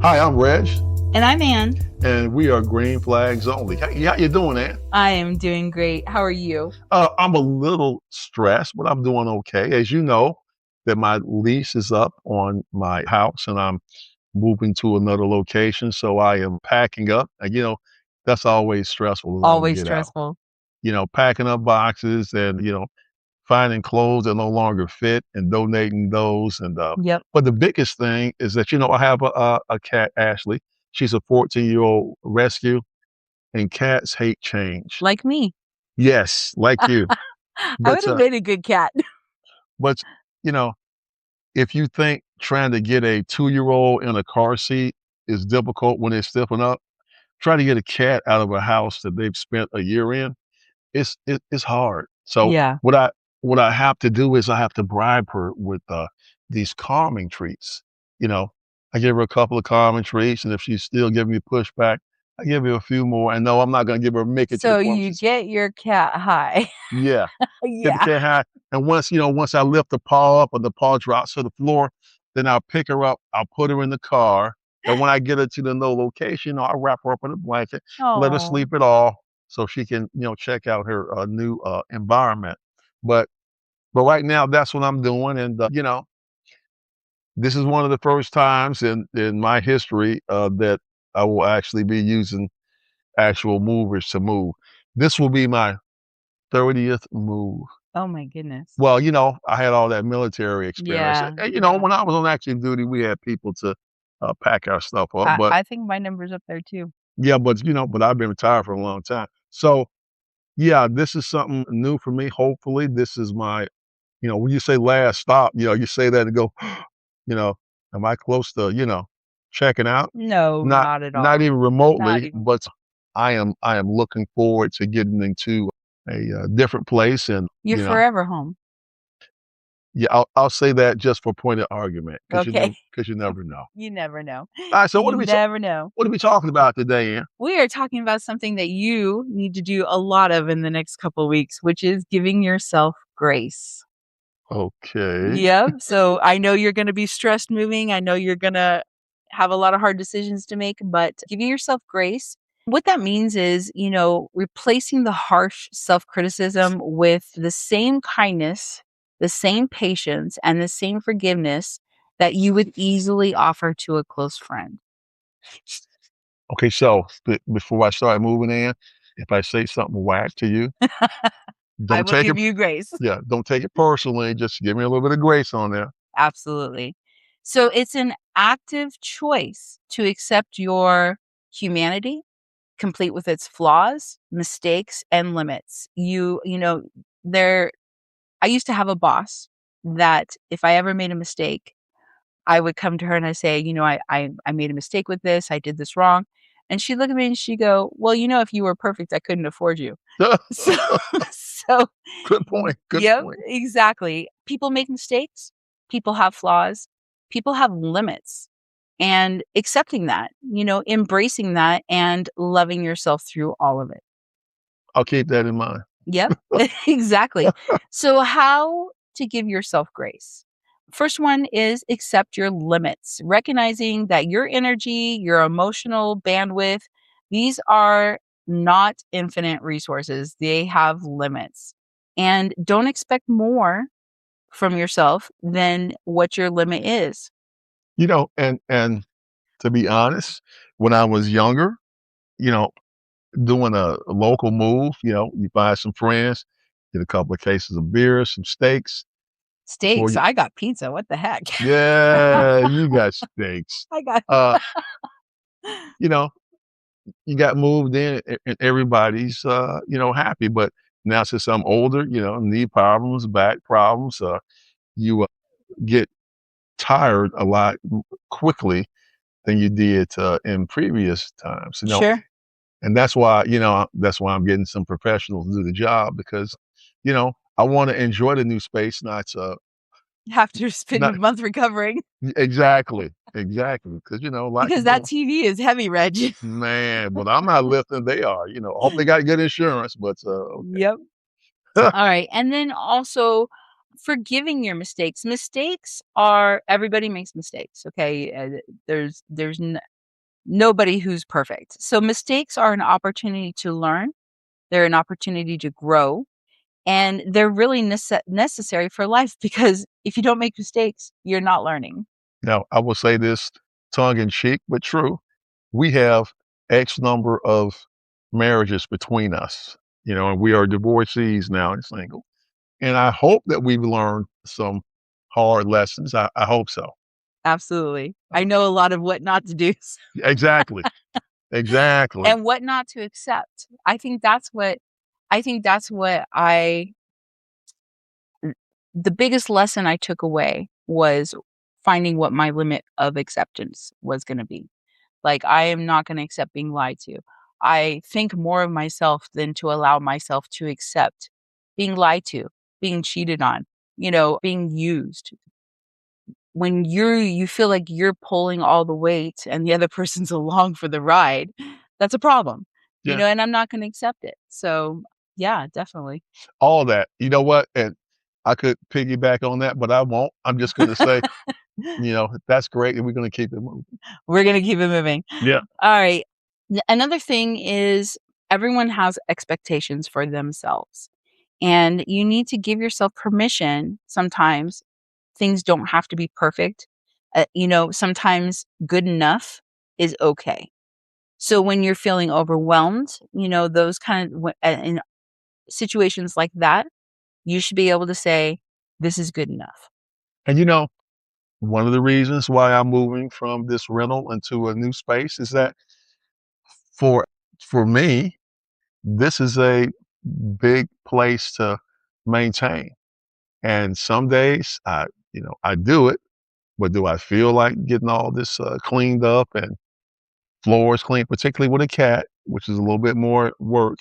Hi, I'm Reg, And I'm Anne. and we are Green Flags Only. How you doing, Ann? I am doing great. How are you? I'm a little stressed, but I'm doing okay. As you know, that my lease is up on my house, and I'm moving to another location, so I am packing up. And that's always stressful as I Always get out. stressful. Packing up boxes and finding clothes that no longer fit and donating those. And Yep. but the biggest thing is that I have a cat, Ashley. She's a 14-year-old rescue, and cats hate change. Like me. Yes, like you. I But would have made a good cat. but you know, if you think trying to get a 2-year-old in a car seat is difficult when they're stiffing up, try to get a cat out of a house that they've spent a year in. It's hard. So Yeah. what I have to do is I have to bribe her with these calming treats. You know, I give her a couple of calming treats, and if she's still giving me pushback, I give her a few more. And no, I'm not going to give her a Mickey to the So point you she's get your cat high. yeah. Get the Yeah. cat high, and once I lift the paw up and the paw drops to the floor, then I'll pick her up, I'll put her in the car, and when I get her to the no location, I'll wrap her up in a blanket, let her Oh. sleep it off so she can, check out her, new, environment. But but right now, that's what I'm doing, and, this is one of the first times in my history, that I will actually be using actual movers to move. This will be my 30th move. Oh my goodness. Well, I had all that military experience, Yeah. and, Yeah. when I was on active duty, we had people to, pack our stuff up, I, but I think my number's up there too. yeah, but I've been retired for a long time. So, yeah, this is something new for me. Hopefully, this is my when you say last stop, you say that and go, you know, am I close to, checking out? No, Not not at not all. even Not remotely, even. but I am looking forward to getting into a, different place and, You're forever home. yeah, I'll say that just for point of argument, because Okay. 'cause you never know. You never know. Alright, so You never know. what are we talking about today, Ann? We are talking about something that you need to do a lot of in the next couple weeks, which is giving yourself grace. Okay. Yep. So I know you're gonna be stressed moving. I know you're gonna have a lot of hard decisions to make, but giving yourself grace. What that means is, replacing the harsh self criticism with the same kindness, the same patience, and the same forgiveness that you would easily offer to a close friend. Okay, so before I start moving, Ann, if I say something whack to you, I don't will take it give you grace. don't take it personally, just give me a little bit of grace on there. Absolutely. So it's an active choice to accept your humanity, complete with its flaws, mistakes, and limits. There I used to have a boss that if I ever made a mistake, I would come to her and I say, I made a mistake with this, I did this wrong. And she'd look at me and she'd go, well, if you were perfect, I couldn't afford you. So so Good point, good yep, point. exactly. People make mistakes, people have flaws, people have limits. And accepting that, embracing that and loving yourself through all of it. I'll keep that in mind. Yep, exactly. So, how to give yourself grace? First one is accept your limits, recognizing that your energy, your emotional bandwidth, these are not infinite resources. They have limits. And don't expect more from yourself than what your limit is. And to be honest, when I was younger, you know, doing a local move, you buy some friends, get a couple of cases of beer, some steaks before Steaks, you I got pizza. What the heck? yeah, you got steaks. I got Uh, you know, you got moved in and everybody's, happy, but now since I'm older, knee problems, back problems, you, get tired a lot quickly than you did, in previous times, sure. and that's why I'm getting some professionals to do the job because, I wanna enjoy the new space, After spending not a month recovering. exactly, because, a lot Because can that go TV is heavy, Reg. man, but I'm not lifting, they are, I hope they got good insurance, but, okay. Yep. Alright, and then also, forgiving your mistakes. Mistakes are everybody makes mistakes, okay? There's nobody who's perfect. So mistakes are an opportunity to learn, they're an opportunity to grow, and they're really necessary for life because if you don't make mistakes, you're not learning. Now, I will say this tongue in cheek, but true. We have X number of marriages between us, and we are divorcees now and single. And I hope that we've learned some hard lessons. I hope so. Absolutely. I Uh, know a lot of what not to do exactly. Exactly. and what not to accept. I think that's what the biggest lesson I took away was finding what my limit of acceptance was gonna be. Like, I am not gonna accept being lied to. I think more of myself than to allow myself to accept being lied to, being cheated on, being used. When you feel like you're pulling all the weight and the other person's along for the ride, that's a problem, Yeah. and I'm not gonna accept it. So, yeah, definitely. All that. You know what? And I could piggyback on that, but I won't. I'm just going to say, that's great. And we're going to keep it moving. We're gonna keep it moving. Yeah. Alright. Another thing is everyone has expectations for themselves, and you need to give yourself permission sometimes. Things don't have to be perfect. Sometimes good enough is okay. So when you're feeling overwhelmed, those kind of in situations like that, you should be able to say, "This is good enough." And one of the reasons why I'm moving from this rental into a new space is that for for me, this is a big place to maintain. And some days I do it, but do I feel like getting all this cleaned up and floors cleaned, particularly with a cat, which is a little bit more work?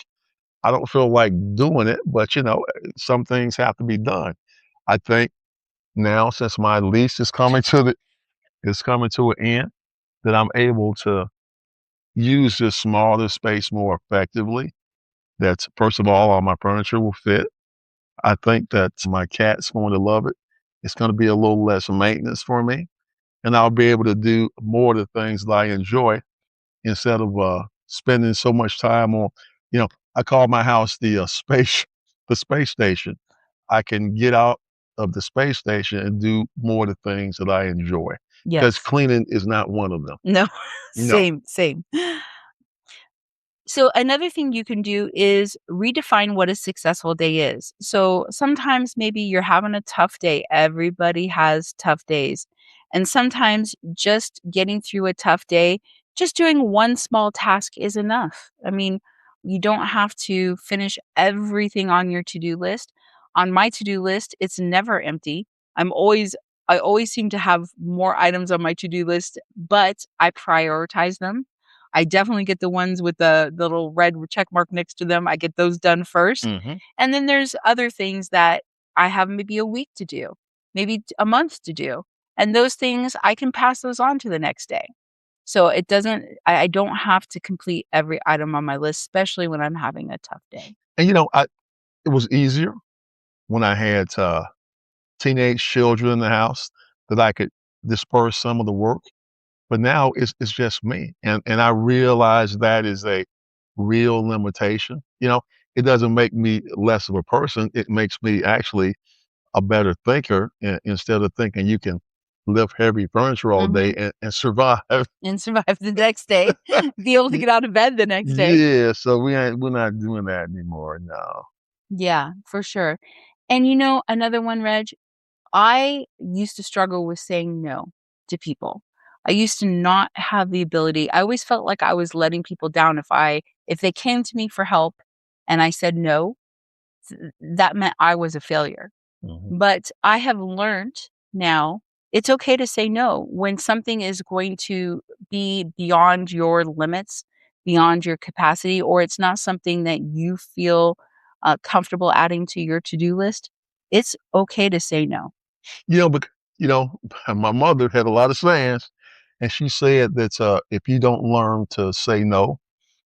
I don't feel like doing it, but some things have to be done. I think now, since my lease is coming to an end, that I'm able to use this smaller space more effectively. That's first of all my furniture will fit. I think that my cat's going to love it. It's going to be a little less maintenance for me, and I'll be able to do more of the things that I enjoy instead of spending so much time on. You know, I call my house the space station. I can get out of the space station and do more of the things that I enjoy because Yes. cleaning is not one of them. No. No. Same, same. So another thing you can do is redefine what a successful day is. So sometimes maybe you're having a tough day. Everybody has tough days. And sometimes just getting through a tough day, just doing one small task is enough. I mean, you don't have to finish everything on your to-do list. On my to-do list, it's never empty. I always seem to have more items on my to-do list, but I prioritize them. I definitely get the ones with the little red check mark next to them. I get those done first. Hmm. And then there's other things that I have maybe a week to do, maybe a month to do. And those things I can pass those on to the next day. So I don't have to complete every item on my list, especially when I'm having a tough day. And it was easier when I had teenage children in the house that I could disperse some of the work. But now it's just me, and I realize that is a real limitation. It doesn't make me less of a person. It makes me actually a better thinker instead of thinking you can lift heavy furniture all day Mhm. and survive. And survive the next day, be able to Ye- get out of bed the next day. Yeah, so we're not doing that anymore. No. Yeah, for sure. And another one, Reg, I used to struggle with saying no to people. I used to not have the ability. I always felt like I was letting people down if they came to me for help and I said no, that meant I was a failure. Mhm. But I have learned now it's okay to say no when something is going to be beyond your limits, beyond your capacity, or it's not something that you feel comfortable adding to your to-do list. It's okay to say no. But you know, my mother had a lot of sayings, and she said that if you don't learn to say no,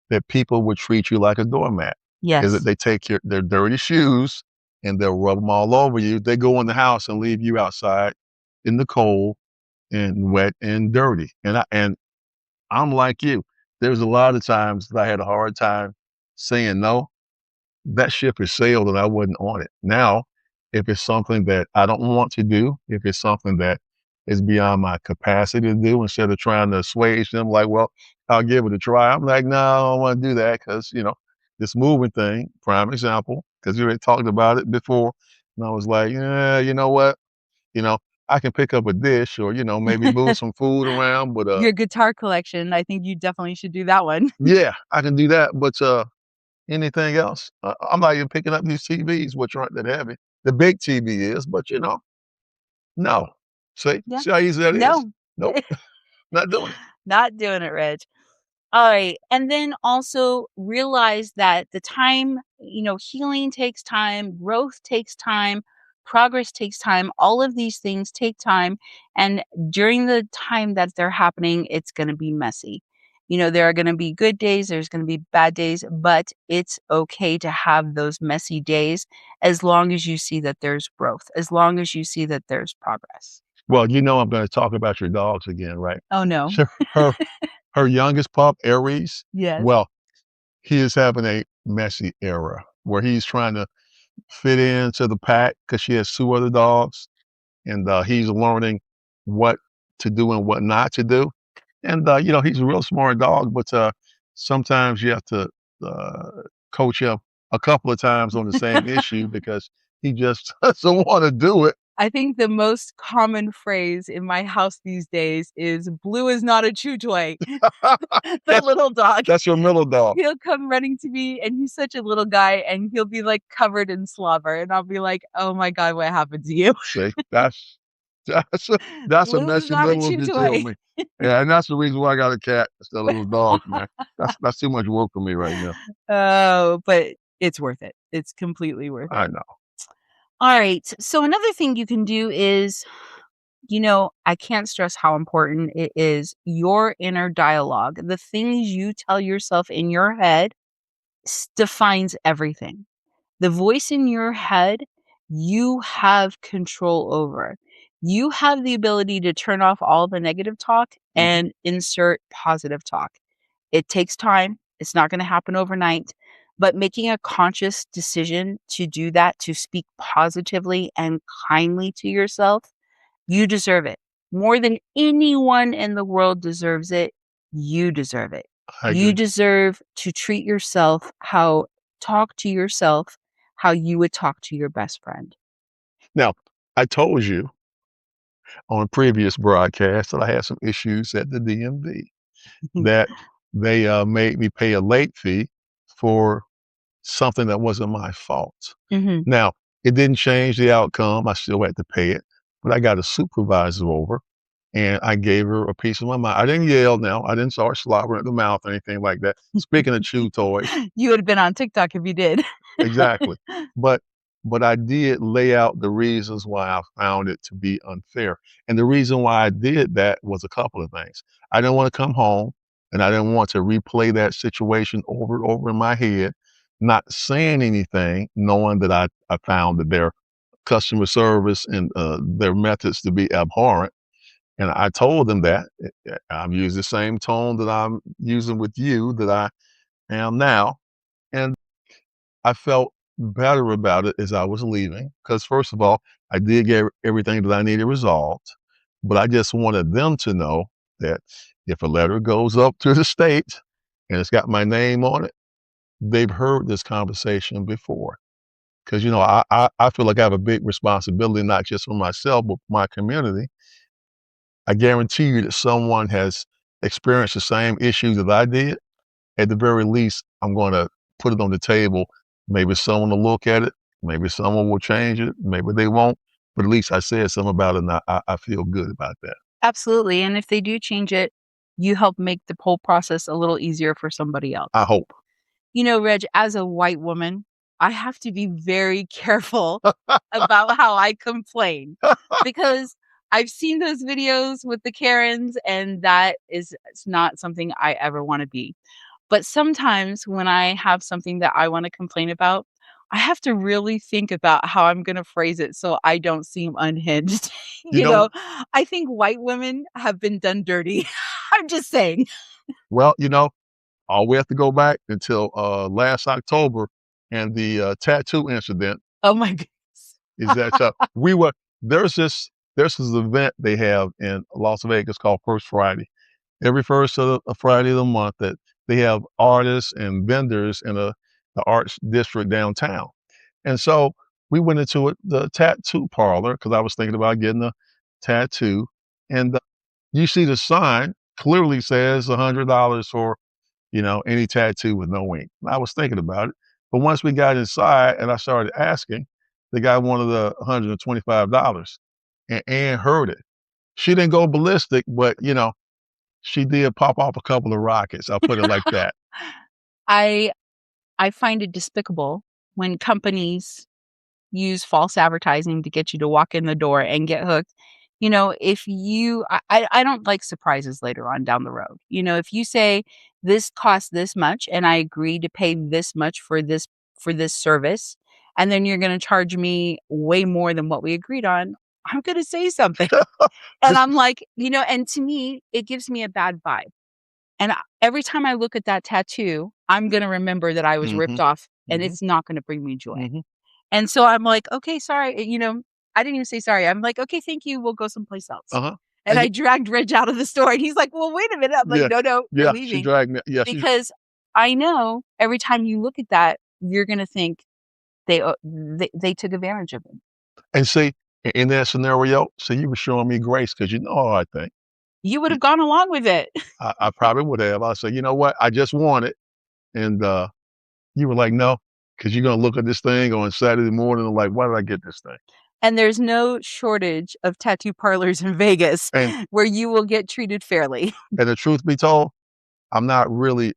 that people would treat you like a doormat. Is that Yes. they take their dirty shoes and they'll rub them all over you. They go in the house and leave you outside in the cold and wet and dirty. And I'm like you. There's a lot of times that I had a hard time saying no. That ship has sailed and I wasn't on it. Now, if it's something that I don't want to do, if it's something that is beyond my capacity to do, instead of trying to assuage them, like, well, I'll give it a try. I'm like, no, I don't want to do that because, this moving thing, prime example, because you already talked about it before. And I was like, yeah, you know what? You know, I can pick up a dish or, maybe move some food around, but Your guitar collection, I think you definitely should do that one. yeah, I can do that. But anything else? I'm not even picking up these TVs, which aren't that heavy. The big TV is, but no. See, Yeah. see how easy that is? No. Nope, not doing it. Not doing it, Reg. Alright, and then also realize that the time healing takes time, growth takes time, progress takes time, all of these things take time, and during the time that they're happening, it's gonna be messy. There are gonna be good days, there's gonna be bad days, but it's okay to have those messy days as long as you see that there's growth, as long as you see that there's progress. Well, I'm going to talk about your dogs again, right? Oh, no. So her youngest pup, Aries. Yes. Well, he is having a messy era where he's trying to fit into the pack because she has two other dogs, and he's learning what to do and what not to do. And he's a real smart dog, but sometimes you have to uh, coach him a couple of times on the same issue because he just doesn't want to do it. I think the most common phrase in my house these days is "blue is not a chew toy." The that's little dog, that's your middle dog. he'll come running to me, and he's such a little guy, and he'll be, like, covered in slobber, and I'll be like, "Oh my god, what happened to you?" See, that's a "Blue is messy not a middle if chew you tell toy." me. Yeah, and that's the reason why I got a cat instead of little dogs, man. That's too much work for me right now. Oh, but it's worth it. It's completely worth it. I know. Alright, so another thing you can do is I can't stress how important it is your inner dialogue. The things you tell yourself in your head defines everything. The voice in your head, you have control over. You have the ability to turn off all the negative talk Mhm. and insert positive talk. It takes time. It's not going to happen overnight. But making a conscious decision to do that, to speak positively and kindly to yourself, you deserve it. More than anyone in the world deserves it, you deserve it. I You agree. deserve to treat yourself talk to yourself how you would talk to your best friend. Now, I told you on a previous broadcast that I had some issues at the DMV, that they made me pay a late fee for something that wasn't my fault. Mhm. Now, it didn't change the outcome. I still had to pay it, but I got a supervisor over and I gave her a piece of my mind. I didn't yell now. I didn't start slobbering at the mouth or anything like that. Speaking of chew toys, You would have been on TikTok if you did. exactly. But I did lay out the reasons why I found it to be unfair. And the reason why I did that was a couple of things. I didn't want to come home and I didn't want to replay that situation over and over in my head, not saying anything, knowing that I found that their customer service and their methods to be abhorrent. And I told them that I'm using the same tone that I'm using with you that I am now. And I felt better about it as I was leaving because, first of all, I did get everything that I needed resolved. But I just wanted them to know that if a letter goes up to the state and it's got my name on it, they've heard this conversation before. Because, I feel like I have a big responsibility, not just for myself, but for my community. I guarantee you that someone has experienced the same issues that I did. At the very least, I'm going to put it on the table. Maybe someone will look at it. Maybe someone will change it. Maybe they won't. But at least I said something about it, and I feel good about that. Absolutely, and if they do change it, you help make the whole process a little easier for somebody else. I hope. Reg, as a white woman, I have to be very careful about how I complain because I've seen those videos with the Karens, and that is it's not something I ever wanna be. But sometimes when I have something that I wanna complain about, I have to really think about how I'm gonna phrase it so I don't seem unhinged. You You know, know, I think white women have been done dirty. I'm just saying. well, all we have to go back until last October and the tattoo incident Oh my goodness. is that we were there's this event they have in Las Vegas called First Friday. Every first of the Friday of the month that they have artists and vendors in the arts district downtown. And so we went into the tattoo parlor because I was thinking about getting a tattoo. And you see the sign clearly says $100 for, any tattoo with no ink. I was thinking about it. But once we got inside and I started asking, the guy wanted the $125. And Ann heard it. She didn't go ballistic, but she did pop off a couple of rockets. I'll put it like that. I I find it despicable when companies use false advertising to get you to walk in the door and get hooked. You know, if you I don't like surprises later on down the road. You know, if you say this costs this much and I agree to pay this much for this service, and then you're gonna charge me way more than what we agreed on, I'm gonna say something. And This I'm like, and to me, it gives me a bad vibe. And every time I look at that tattoo, I'm gonna remember that I was ripped Mhm, off and mhm, it's not gonna bring me joy. mhm. And so I'm like, "Okay, sorry," I didn't even say sorry. I'm like, "Okay, thank you, we'll go someplace else." Uh-huh. And And I dragged Reg out of the store and he's like, "Well, wait a minute." I'm like, yeah, "No, no, we're yeah, she leaving." dragged me yeah, she Because I know every time you look at that, you're gonna think they took advantage of him. and see, in that scenario, see, you were showing me grace because you know how I think. You would Y have gone along with it. I probably would have. I said, "You know what? I just want it." And, you were like, "No, because 'cause you're gonna look at this thing on Saturday morning and like, why did I get this thing?" And there's no shortage of tattoo parlors in Vegas And where you will get treated fairly. and the truth be told, I'm not really,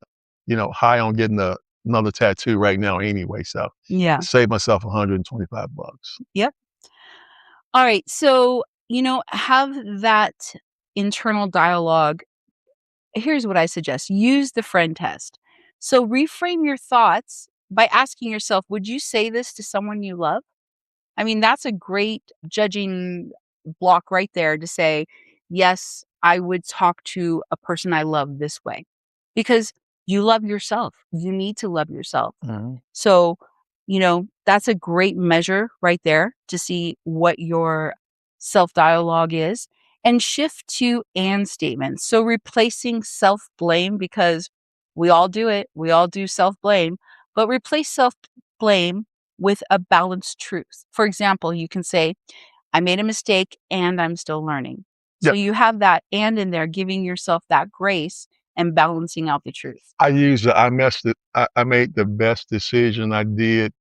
high on getting another tattoo right now anyway, so Yeah. save myself 125 bucks. Yep. Alright, so, have that internal dialogue. Here's what I suggest. Use the friend test. So reframe your thoughts by asking yourself, would you say this to someone you love? I mean, that's a great judging block right there to say, yes, I would talk to a person I love this way because you love yourself. You need to love yourself. Mhm. So, that's a great measure right there to see what your self dialogue is and shift to and statements. So, replacing self blame because we all do it, we all do self blame, but replace self blame with a balanced truth. For example, you can say, I made a mistake and I'm still learning. Yeah, So, you have that and in there, giving yourself that grace and balancing out the truth. I messed it I made the best decision I did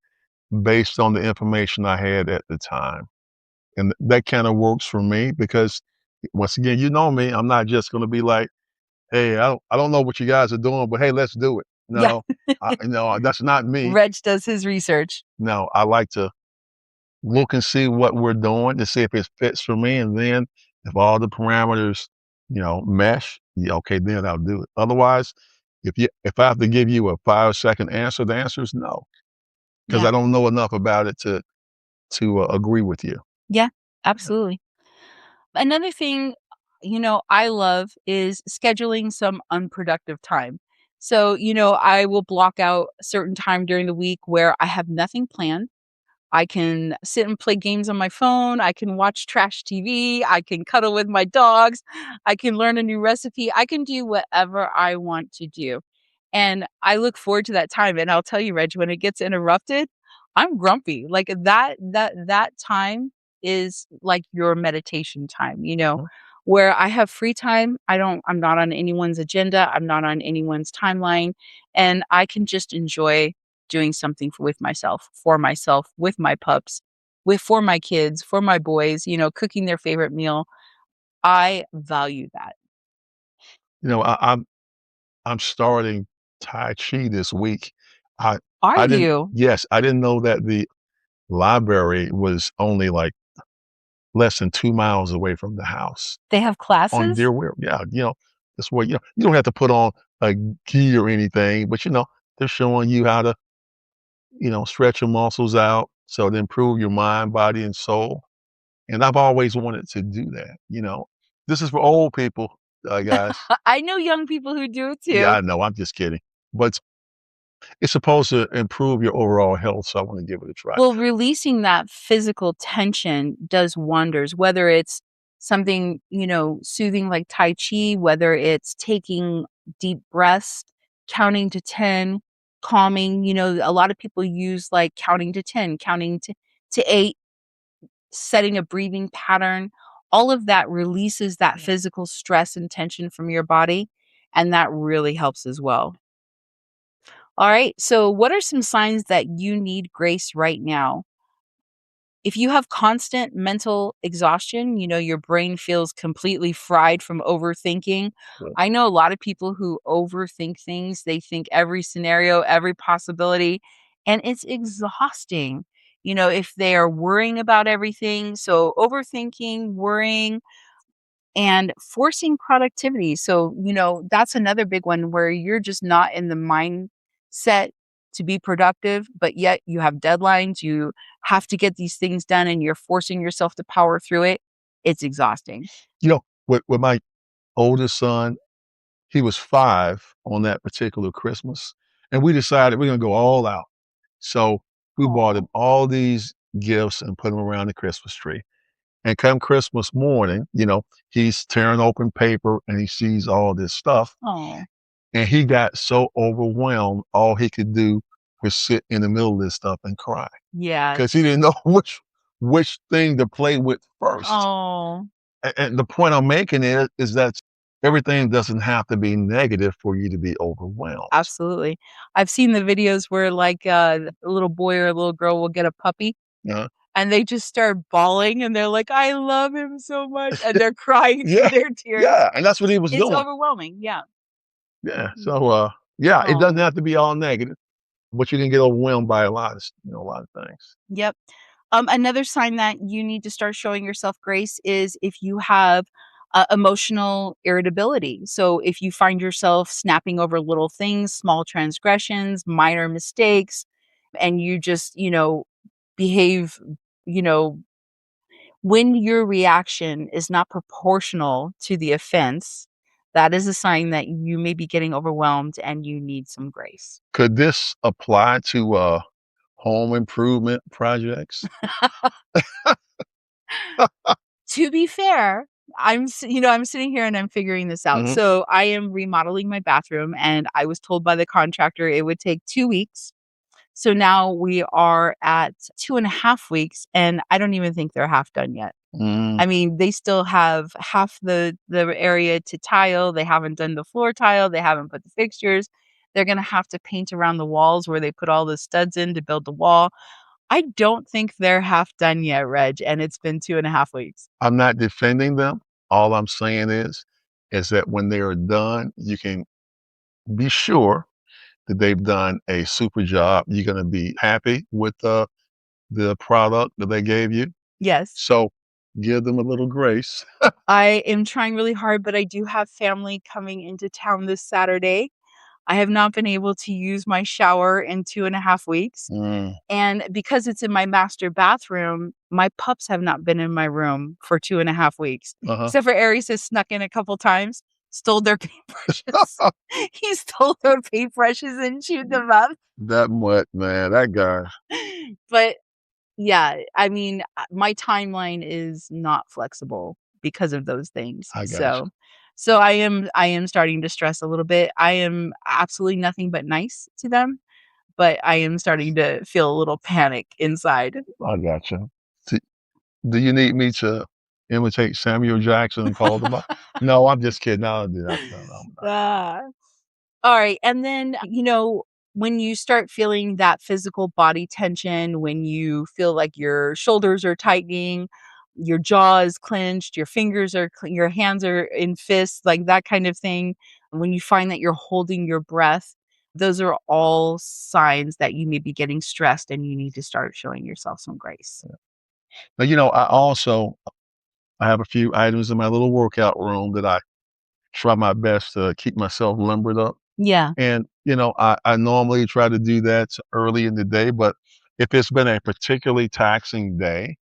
based on the information I had at the time, and that kinda works for me because, once again, you know me, I'm not just gonna be like, "Hey, I don't know what you guys are doing, but hey, let's do it." Yeah. No, no, that's not me. Reg does his research. No, I like to look and see what we're doing to see if it fits for me, and then if all the parameters, mesh, yeah, okay, then I'll do it. Otherwise, if I have to give you a 5-second answer, the answer is no, because Yeah. I don't know enough about it to agree with you. Yeah, absolutely. Another thing, I love is scheduling some unproductive time. So, I will block out a certain time during the week where I have nothing planned. I can sit and play games on my phone. I can watch trash TV. I can cuddle with my dogs. I can learn a new recipe. I can do whatever I want to do. And I look forward to that time. And I'll tell you, Reg, when it gets interrupted, I'm grumpy. Like that time is like your meditation time, Mhm. where I have free time. I'm not on anyone's agenda. I'm not on anyone's timeline. And I can just enjoy doing something with myself, for myself, with my pups, for my kids, for my boys, cooking their favorite meal. I value that. I'm starting Tai Chi this week. I Are I didn't you? Yes, I didn't know that the library was only, like, less than 2 miles away from the house They have on classes? Deer Where yeah, that's where, you don't have to put on a gi or anything, but, they're showing you how to stretch your muscles out so to improve your mind, body, and soul. And I've always wanted to do that. This is for old people, guys. I know young people who do it Yeah, too. I know. I'm just kidding. But it's supposed to improve your overall health, so I want to give it a try. Well, releasing that physical tension does wonders, whether it's something, soothing like Tai Chi, whether it's taking deep breaths, counting to 10, calming. A lot of people use like counting to 10, counting to 8, setting a breathing pattern. All of that releases that physical stress and tension from your body. And that really helps as well. All right. So, what are some signs that you need grace right now? If you have constant mental exhaustion, your brain feels completely fried from overthinking. Yeah. I know a lot of people who overthink things. They think every scenario, every possibility, and it's exhausting. If they are worrying about everything. So, overthinking, worrying, and forcing productivity. So, that's another big one where you're just not in the mindset to be productive, but yet you have deadlines, you have to get these things done and you're forcing yourself to power through it. It's exhausting. With my oldest son, he was 5 on that particular Christmas, and we decided we're gonna go all out. So we bought Oh, him all these gifts and put them around the Christmas tree. And come Christmas morning, he's tearing open paper and he sees all this stuff. oh, And he got so overwhelmed, all he could do was sit in the middle of this stuff and cry because he yes. didn't know which thing to play with first. Oh, And the point I'm making is that everything doesn't have to be negative for you to be overwhelmed. absolutely. I've seen the videos where like a little boy or a little girl will get a puppy Uh, and they just start bawling and they're like, I love him so much. And they're crying through yeah, their tears. yeah, and that's what he was It's doing. overwhelming. Yeah. Yeah. Mhm. So, yeah, it doesn't Oh, have to be all negative, but you can get overwhelmed by a lot of things. yep. Another sign that you need to start showing yourself grace is if you have emotional irritability. So if you find yourself snapping over little things, small transgressions, minor mistakes, and you just, behave, you know, when your reaction is not proportional to the offense, that is a sign that you may be getting overwhelmed and you need some grace. Could this apply to home improvement projects? To be fair, I'm sitting here and I'm figuring this out. Hmm. So, I am remodeling my bathroom and I was told by the contractor it would take 2 weeks. So now we are at 2.5 weeks and I don't even think they're half done yet. Mm, I mean, they still have half the area to tile, they haven't done the floor tile, they haven't put the fixtures. They're gonna have to paint around the walls where they put all the studs in to build the wall. I don't think they're half done yet, Reg, and it's been 2.5 weeks. I'm not defending them. All I'm saying is that when they are done, you can be sure that they've done a super job. You're going to be happy with the product that they gave you. Yes. So give them a little grace. I am trying really hard, but I do have family coming into town this Saturday. I have not been able to use my shower in 2.5 weeks, Mm, and because it's in my master bathroom, my pups have not been in my room for 2.5 weeks, uh-huh. except for Aries has snuck in a couple times, stole their paintbrushes. He stole their paintbrushes and chewed them up. That much, man. That guy. But yeah, I mean, my timeline is not flexible because of those things. I got you. So I am starting to stress a little bit. I am absolutely nothing but nice to them, but I am starting to feel a little panic inside. I got you. See, do you need me to imitate Samuel Jackson and call them up? No, I'm just kidding. I don't do that. No, no, I'm not. Ah. All right. And then, when you start feeling that physical body tension, when you feel like your shoulders are tightening, your jaw is clenched, your fingers are, your hands are in fists, like that kind of thing, when you find that you're holding your breath, those are all signs that you may be getting stressed and you need to start showing yourself some grace. But I have a few items in my little workout room that I try my best to keep myself limbered up. Yeah. And I normally try to do that early in the day, but if it's been a particularly taxing day,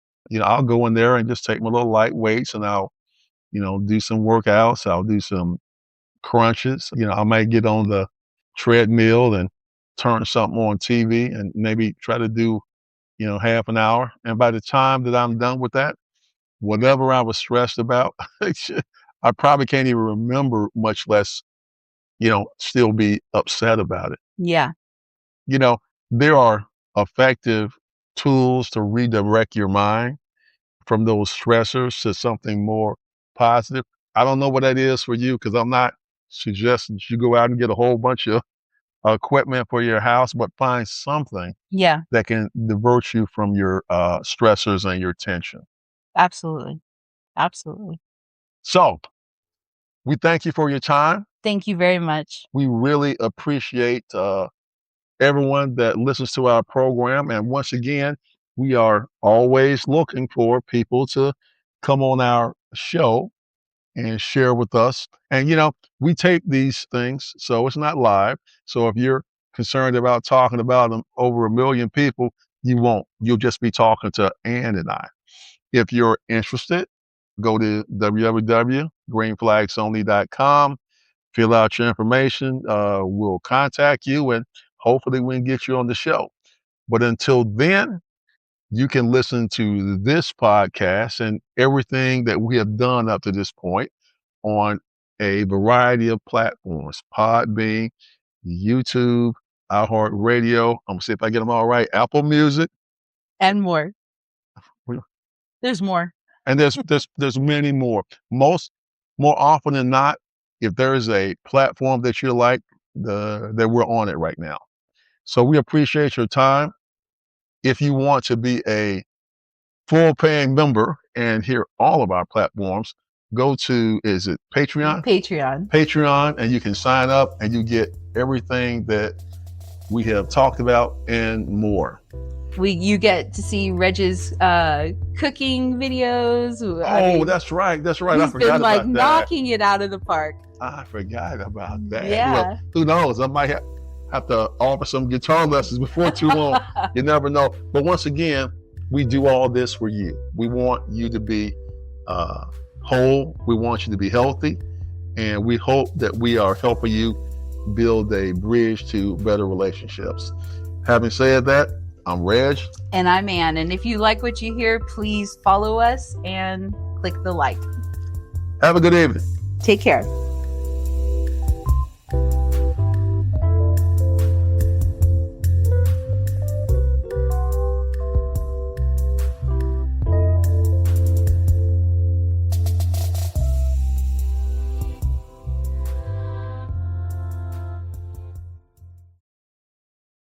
I'll go in there and just take my little light weights and I'll, do some workouts. I'll do some crunches. I might get on the treadmill and turn something on TV and maybe try to do, half an hour. And by the time that I'm done with that, whatever I was stressed about, I probably can't even remember, much less, still be upset about it. Yeah. You know, there are effective tools to redirect your mind from those stressors to something more positive. I don't know what that is for you because I'm not suggesting you go out and get a whole bunch of equipment for your house, but find something Yeah. that can divert you from your stressors and your tension. Absolutely. Absolutely. So we thank you for your time. Thank you very much. We really appreciate everyone that listens to our program. And once again, we are always looking for people to come on our show and share with us. And, we tape these things, so it's not live. So if you're concerned about talking about them over a million people, you won't. You'll just be talking to Ann and I. If you're interested, go to www.greenflagsonly.com, fill out your information. We'll contact you and hopefully we can get you on the show. But until then, you can listen to this podcast and everything that we have done up to this point on a variety of platforms: Podbean, YouTube, iHeartRadio. I'm gonna see if I get them all right. Apple Music, And more. There's more. and there's many more. More often than not, if there is a platform that you like, that we're on it right now. So we appreciate your time. If you want to be a full paying member and hear all of our platforms, go to, is it Patreon? Patreon. Patreon, and you can sign up and you get everything that we have talked about and more. You get to see Reg's cooking videos. That's right. He's I forgot been like about that. knocking it out of the park. I forgot about that. Yeah. Well, who knows? I might have to offer some guitar lessons before too long. You never know. But once again, we do all this for you. We want you to be whole. We want you to be healthy. And we hope that we are helping you build a bridge to better relationships. Having said that, I'm Reg. And I'm Ann. And if you like what you hear, please follow us and click the like. Have a good evening. Take care.